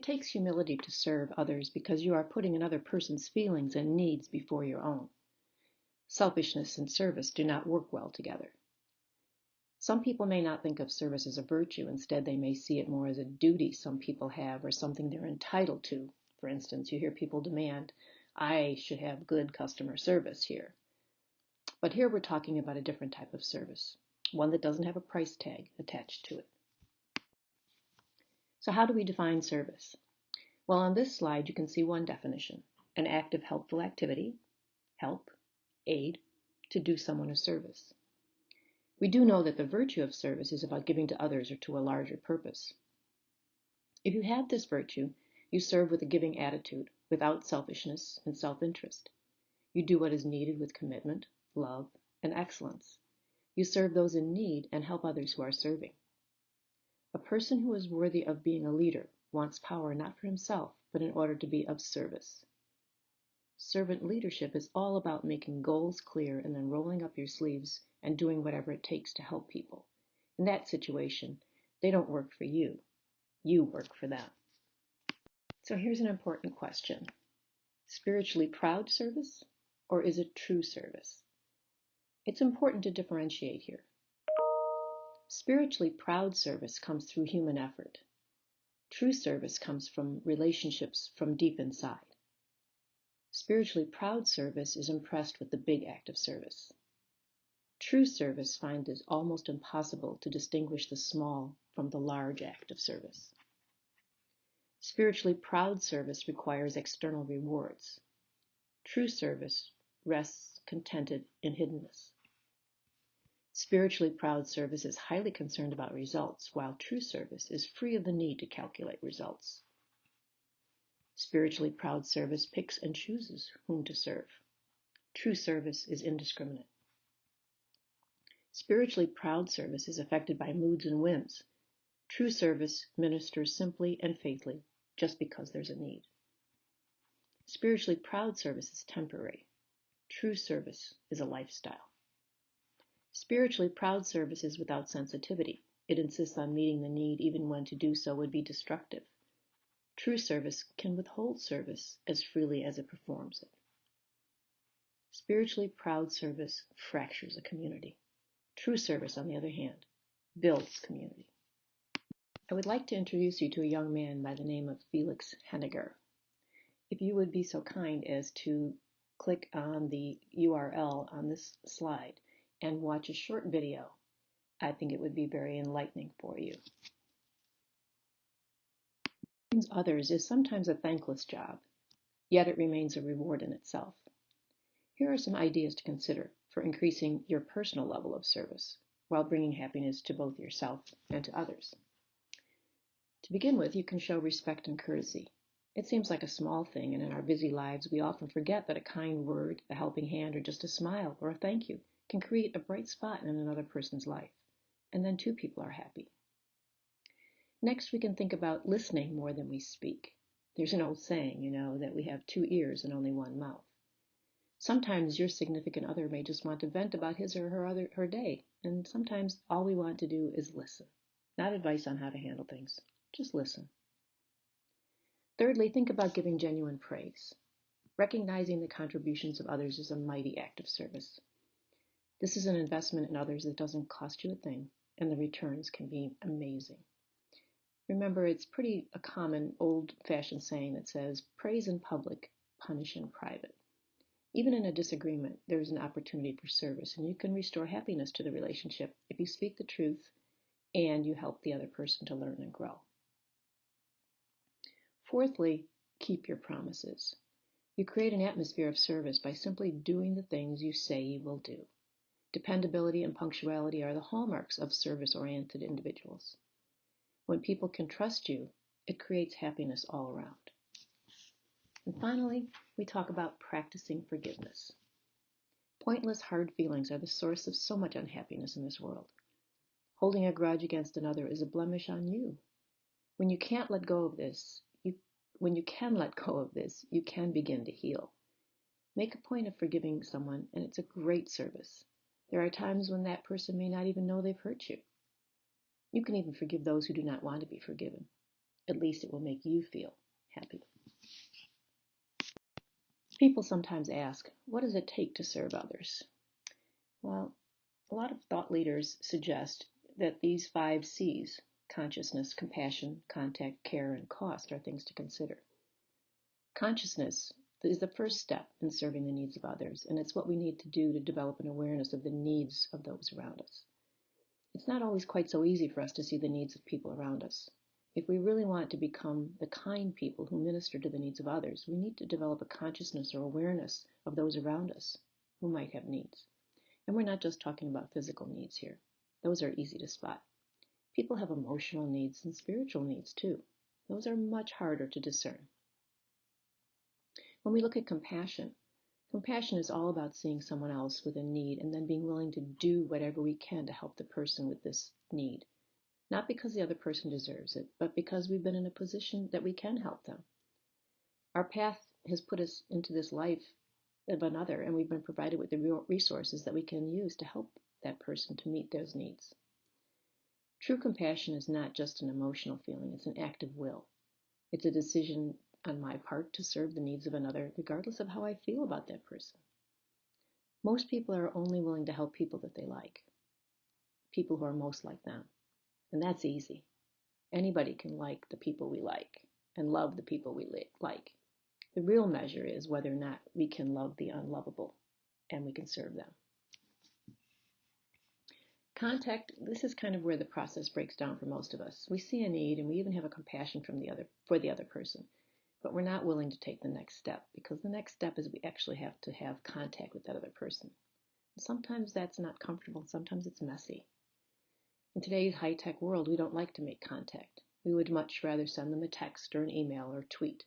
It takes humility to serve others because you are putting another person's feelings and needs before your own. Selfishness and service do not work well together. Some people may not think of service as a virtue. Instead, they may see it more as a duty some people have or something they're entitled to. For instance, you hear people demand, I should have good customer service here. But here we're talking about a different type of service, one that doesn't have a price tag attached to it. So how do we define service? Well, on this slide, you can see one definition, an act of helpful activity, help, aid, to do someone a service. We do know that the virtue of service is about giving to others or to a larger purpose. If you have this virtue, you serve with a giving attitude, without selfishness and self-interest. You do what is needed with commitment, love, and excellence. You serve those in need and help others who are serving. A person who is worthy of being a leader wants power not for himself, but in order to be of service. Servant leadership is all about making goals clear and then rolling up your sleeves and doing whatever it takes to help people. In that situation, they don't work for you. You work for them. So here's an important question. Spiritually proud service, or is it true service? It's important to differentiate here. Spiritually proud service comes through human effort. True service comes from relationships from deep inside. Spiritually proud service is impressed with the big act of service. True service finds it almost impossible to distinguish the small from the large act of service. Spiritually proud service requires external rewards. True service rests contented in hiddenness. Spiritually proud service is highly concerned about results, while true service is free of the need to calculate results. Spiritually proud service picks and chooses whom to serve. True service is indiscriminate. Spiritually proud service is affected by moods and whims. True service ministers simply and faithfully, just because there's a need. Spiritually proud service is temporary. True service is a lifestyle. Spiritually proud service is without sensitivity. It insists on meeting the need even when to do so would be destructive. True service can withhold service as freely as it performs it. Spiritually proud service fractures a community. True service, on the other hand, builds community. I would like to introduce you to a young man by the name of Felix Henniger. If you would be so kind as to click on the URL on this slide and watch a short video, I think it would be very enlightening for you. Serving others is sometimes a thankless job, yet it remains a reward in itself. Here are some ideas to consider for increasing your personal level of service while bringing happiness to both yourself and to others. To begin with, you can show respect and courtesy. It seems like a small thing, and in our busy lives, we often forget that a kind word, a helping hand, or just a smile or a thank you can create a bright spot in another person's life, and then two people are happy. Next, we can think about listening more than we speak. There's an old saying, that we have 2 ears and only 1 mouth. Sometimes your significant other may just want to vent about his or her day, and sometimes all we want to do is listen. Not advice on how to handle things, just listen. Thirdly, think about giving genuine praise. Recognizing the contributions of others is a mighty act of service. This is an investment in others that doesn't cost you a thing, and the returns can be amazing. Remember, it's a common old-fashioned saying that says, praise in public, punish in private. Even in a disagreement, there is an opportunity for service, and you can restore happiness to the relationship if you speak the truth and you help the other person to learn and grow. Fourthly, keep your promises. You create an atmosphere of service by simply doing the things you say you will do. Dependability and punctuality are the hallmarks of service-oriented individuals. When people can trust you, it creates happiness all around. And finally, we talk about practicing forgiveness. Pointless, hard feelings are the source of so much unhappiness in this world. Holding a grudge against another is a blemish on you. When you can let go of this, you can begin to heal. Make a point of forgiving someone, and it's a great service. There are times when that person may not even know they've hurt you. You can even forgive those who do not want to be forgiven. At least it will make you feel happy. People sometimes ask, what does it take to serve others? Well, a lot of thought leaders suggest that these 5 C's, consciousness, compassion, contact, care, and cost, are things to consider. Consciousness is the first step in serving the needs of others, and it's what we need to do to develop an awareness of the needs of those around us. It's not always quite so easy for us to see the needs of people around us. If we really want to become the kind people who minister to the needs of others, we need to develop a consciousness or awareness of those around us who might have needs. And we're not just talking about physical needs here. Those are easy to spot. People have emotional needs and spiritual needs too. Those are much harder to discern. When we look at compassion, compassion is all about seeing someone else with a need and then being willing to do whatever we can to help the person with this need. Not because the other person deserves it, but because we've been in a position that we can help them. Our path has put us into this life of another, and we've been provided with the resources that we can use to help that person to meet those needs. True compassion is not just an emotional feeling, it's an act of will. It's a decision on my part to serve the needs of another, regardless of how I feel about that person. Most people are only willing to help people that they like, people who are most like them. And that's easy. Anybody can like the people we like and love the people we like. The real measure is whether or not we can love the unlovable and we can serve them. Contact, this is kind of where the process breaks down for most of us. We see a need and we even have a compassion for the other person, but we're not willing to take the next step because the next step is we actually have to have contact with that other person. Sometimes that's not comfortable, sometimes it's messy. In today's high-tech world, we don't like to make contact. We would much rather send them a text or an email or tweet.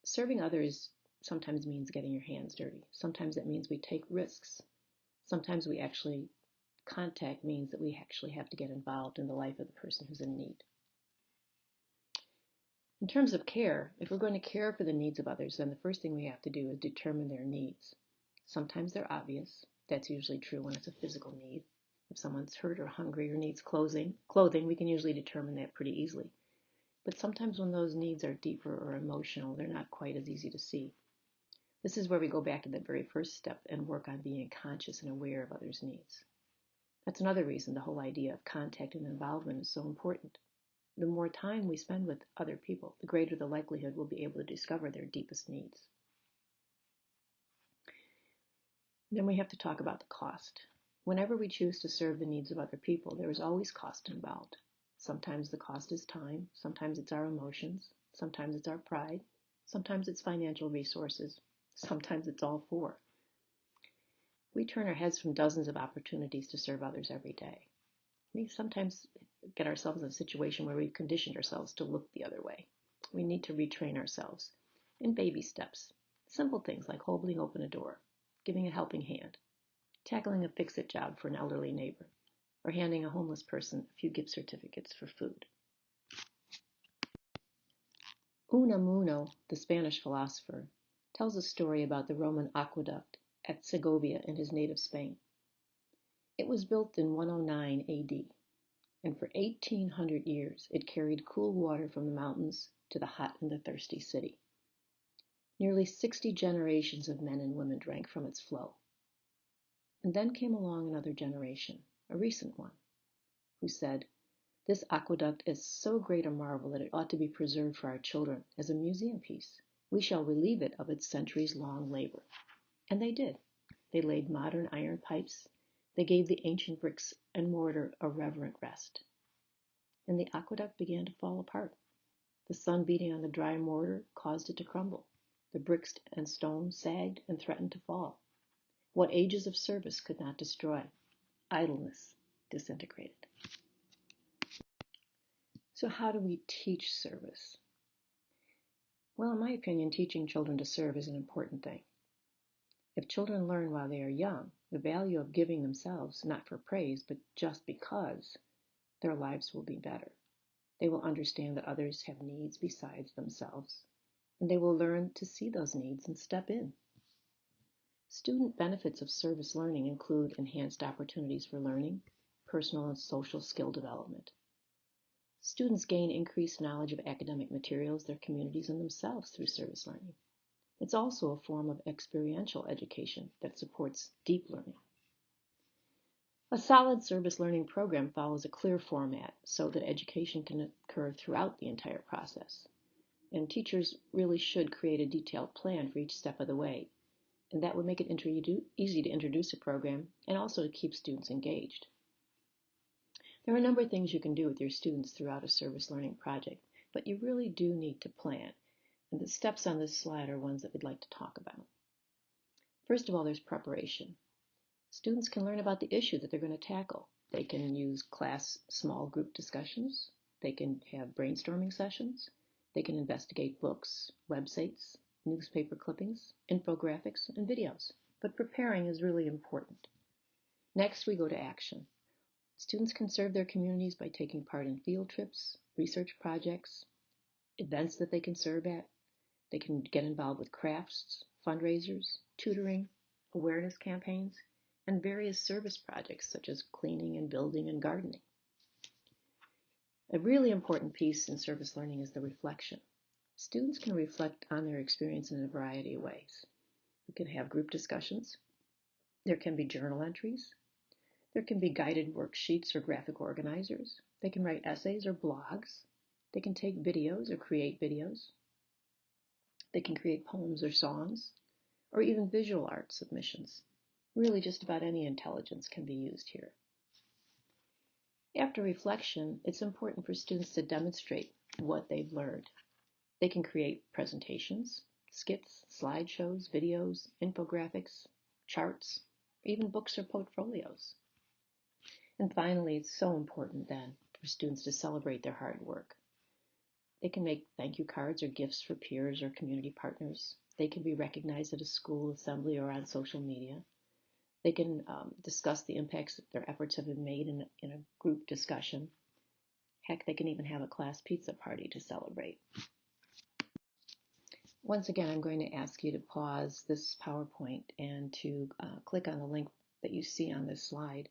Serving others sometimes means getting your hands dirty. Sometimes it means we take risks. Sometimes contact means that we actually have to get involved in the life of the person who's in need. In terms of care, if we're going to care for the needs of others, then the first thing we have to do is determine their needs. Sometimes they're obvious. That's usually true when it's a physical need. If someone's hurt or hungry or needs clothing, we can usually determine that pretty easily. But sometimes when those needs are deeper or emotional, they're not quite as easy to see. This is where we go back to that very first step and work on being conscious and aware of others' needs. That's another reason the whole idea of contact and involvement is so important. The more time we spend with other people, the greater the likelihood we'll be able to discover their deepest needs. Then we have to talk about the cost. Whenever we choose to serve the needs of other people, there is always cost involved. Sometimes the cost is time, sometimes it's our emotions, sometimes it's our pride, sometimes it's financial resources, sometimes it's all 4. We turn our heads from dozens of opportunities to serve others every day. We sometimes get ourselves in a situation where we've conditioned ourselves to look the other way. We need to retrain ourselves in baby steps. Simple things like holding open a door, giving a helping hand, tackling a fix-it job for an elderly neighbor, or handing a homeless person a few gift certificates for food. Unamuno, the Spanish philosopher, tells a story about the Roman aqueduct at Segovia in his native Spain. It was built in 109 AD, and for 1,800 years it carried cool water from the mountains to the hot and the thirsty city. Nearly 60 generations of men and women drank from its flow. And then came along another generation, a recent one, who said, "This aqueduct is so great a marvel that it ought to be preserved for our children as a museum piece. We shall relieve it of its centuries-long labor." And they did. They laid modern iron pipes. They gave the ancient bricks and mortar a reverent rest. And the aqueduct began to fall apart. The sun beating on the dry mortar caused it to crumble. The bricks and stone sagged and threatened to fall. What ages of service could not destroy? Idleness disintegrated. So how do we teach service? Well, in my opinion, teaching children to serve is an important thing. If children learn while they are young the value of giving themselves, not for praise, but just because, their lives will be better. They will understand that others have needs besides themselves, and they will learn to see those needs and step in. Student benefits of service learning include enhanced opportunities for learning, personal and social skill development. Students gain increased knowledge of academic materials, their communities, and themselves through service learning. It's also a form of experiential education that supports deep learning. A solid service learning program follows a clear format so that education can occur throughout the entire process. And teachers really should create a detailed plan for each step of the way. And that would make it easy to introduce a program and also to keep students engaged. There are a number of things you can do with your students throughout a service learning project, but you really do need to plan. And the steps on this slide are ones that we'd like to talk about. First of all, there's preparation. Students can learn about the issue that they're going to tackle. They can use class small group discussions. They can have brainstorming sessions. They can investigate books, websites, newspaper clippings, infographics, and videos. But preparing is really important. Next, we go to action. Students can serve their communities by taking part in field trips, research projects, events that they can serve at. They can get involved with crafts, fundraisers, tutoring, awareness campaigns, and various service projects such as cleaning and building and gardening. A really important piece in service learning is the reflection. Students can reflect on their experience in a variety of ways. We can have group discussions. There can be journal entries. There can be guided worksheets or graphic organizers. They can write essays or blogs. They can take videos or create videos. They can create poems or songs, or even visual art submissions. Really, just about any intelligence can be used here. After reflection, it's important for students to demonstrate what they've learned. They can create presentations, skits, slideshows, videos, infographics, charts, even books or portfolios. And finally, it's so important then for students to celebrate their hard work. They can make thank you cards or gifts for peers or community partners. They can be recognized at a school assembly or on social media. They can discuss the impacts that their efforts have been made in a group discussion. Heck, they can even have a class pizza party to celebrate. Once again, I'm going to ask you to pause this PowerPoint and to click on the link that you see on this slide.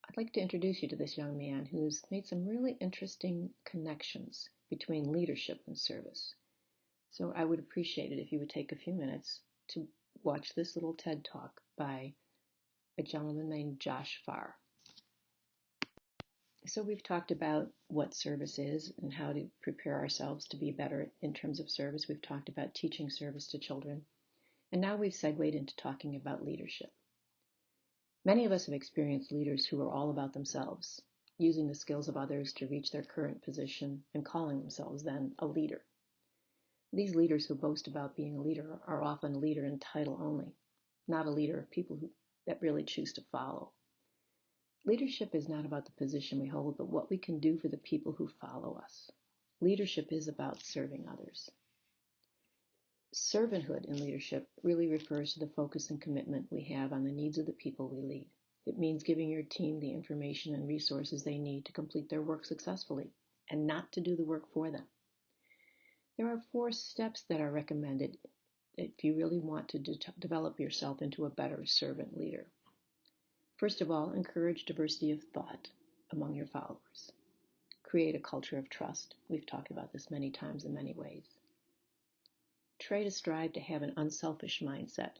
I'd like to introduce you to this young man who's made some really interesting connections between leadership and service. So I would appreciate it if you would take a few minutes to watch this little TED Talk by a gentleman named Josh Farr. So we've talked about what service is and how to prepare ourselves to be better in terms of service. We've talked about teaching service to children. And now we've segued into talking about leadership. Many of us have experienced leaders who are all about themselves, using the skills of others to reach their current position and calling themselves then a leader. These leaders who boast about being a leader are often a leader in title only, not a leader of people that really choose to follow. Leadership is not about the position we hold, but what we can do for the people who follow us. Leadership is about serving others. Servanthood in leadership really refers to the focus and commitment we have on the needs of the people we lead. It means giving your team the information and resources they need to complete their work successfully and not to do the work for them. There are 4 steps that are recommended if you really want to develop yourself into a better servant leader. First of all, encourage diversity of thought among your followers. Create a culture of trust. We've talked about this many times in many ways. Try to strive to have an unselfish mindset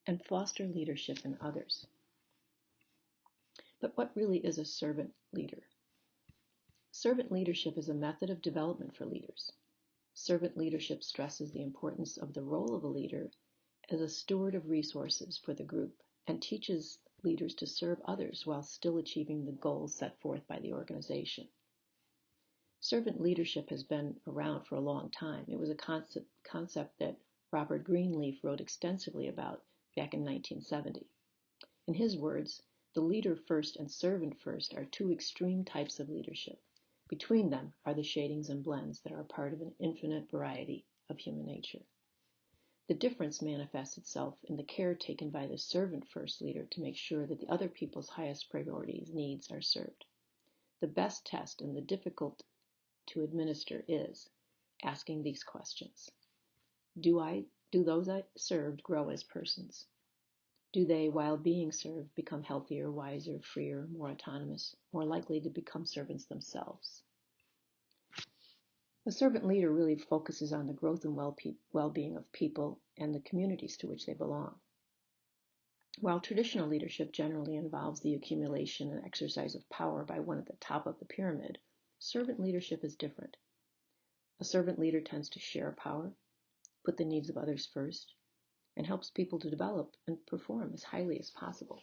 and foster leadership in others. But what really is a servant leader? Servant leadership is a method of development for leaders. Servant leadership stresses the importance of the role of a leader as a steward of resources for the group and teaches leaders to serve others while still achieving the goals set forth by the organization. Servant leadership has been around for a long time. It was a concept that Robert Greenleaf wrote extensively about back in 1970. In his words, the leader first and servant first are 2 extreme types of leadership. Between them are the shadings and blends that are part of an infinite variety of human nature. The difference manifests itself in the care taken by the servant-first leader to make sure that the other people's highest priorities, needs are served. The best test and the difficult to administer is asking these questions. Do those I served grow as persons? Do they, while being served, become healthier, wiser, freer, more autonomous, more likely to become servants themselves? A servant leader really focuses on the growth and well-being of people and the communities to which they belong. While traditional leadership generally involves the accumulation and exercise of power by one at the top of the pyramid, servant leadership is different. A servant leader tends to share power, put the needs of others first, and helps people to develop and perform as highly as possible.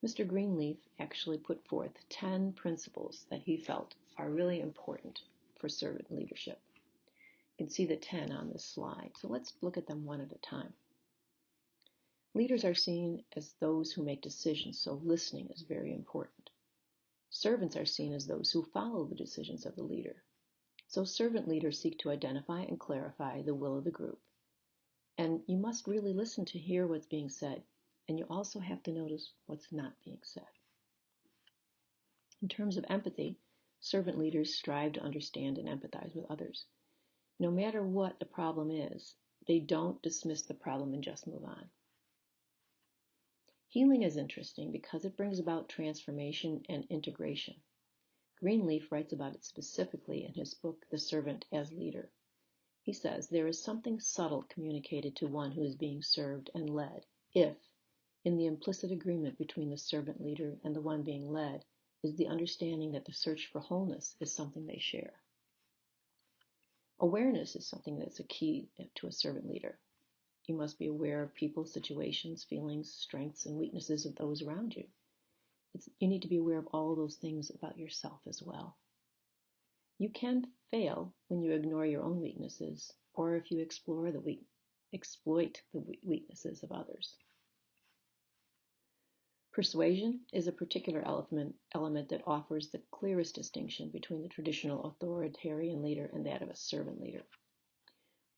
Mr. Greenleaf actually put forth 10 principles that he felt are really important for servant leadership. You can see the 10 on this slide, so let's look at them one at a time. Leaders are seen as those who make decisions, so listening is very important. Servants are seen as those who follow the decisions of the leader. So servant leaders seek to identify and clarify the will of the group. And you must really listen to hear what's being said, and you also have to notice what's not being said. In terms of empathy, servant leaders strive to understand and empathize with others. No matter what the problem is, they don't dismiss the problem and just move on. Healing is interesting because it brings about transformation and integration. Greenleaf writes about it specifically in his book, The Servant as Leader. He says, there is something subtle communicated to one who is being served and led if, in the implicit agreement between the servant leader and the one being led, is the understanding that the search for wholeness is something they share. Awareness is something that's a key to a servant leader. You must be aware of people, situations, feelings, strengths, and weaknesses of those around you. You need to be aware of all those things about yourself as well. You can fail when you ignore your own weaknesses or if you exploit the weaknesses of others. Persuasion is a particular element that offers the clearest distinction between the traditional authoritarian leader and that of a servant leader.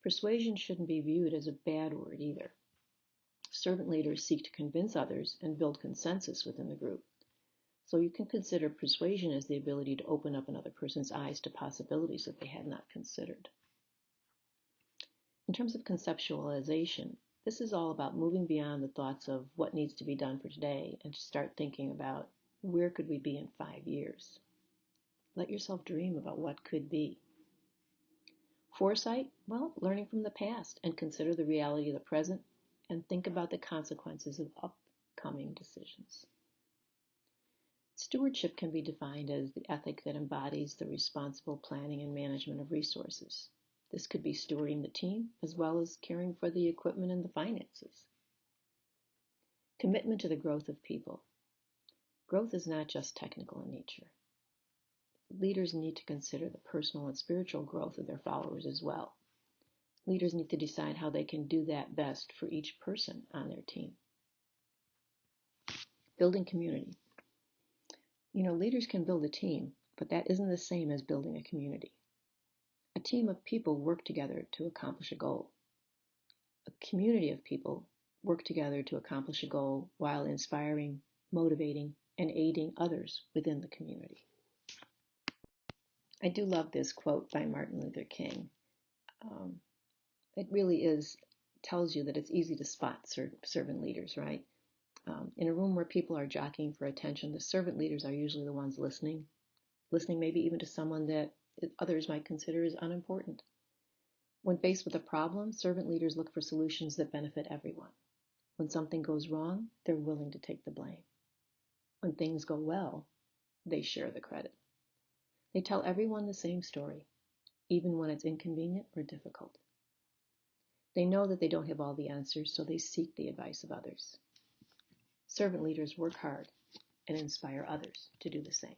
Persuasion shouldn't be viewed as a bad word either. Servant leaders seek to convince others and build consensus within the group. So you can consider persuasion as the ability to open up another person's eyes to possibilities that they had not considered. In terms of conceptualization, this is all about moving beyond the thoughts of what needs to be done for today and to start thinking about where could we be in 5 years. Let yourself dream about what could be. Foresight, well, learning from the past and consider the reality of the present and think about the consequences of upcoming decisions. Stewardship can be defined as the ethic that embodies the responsible planning and management of resources. This could be stewarding the team as well as caring for the equipment and the finances. Commitment to the growth of people. Growth is not just technical in nature. Leaders need to consider the personal and spiritual growth of their followers as well. Leaders need to decide how they can do that best for each person on their team. Building community. Leaders can build a team, but that isn't the same as building a community. A team of people work together to accomplish a goal. A community of people work together to accomplish a goal while inspiring, motivating, and aiding others within the community. I do love this quote by Martin Luther King. It really tells you that it's easy to spot servant leaders, right? In a room where people are jockeying for attention, the servant leaders are usually the ones listening maybe even to someone that others might consider as unimportant. When faced with a problem, servant leaders look for solutions that benefit everyone. When something goes wrong, they're willing to take the blame. When things go well, they share the credit. They tell everyone the same story, even when it's inconvenient or difficult. They know that they don't have all the answers, so they seek the advice of others. Servant leaders work hard and inspire others to do the same.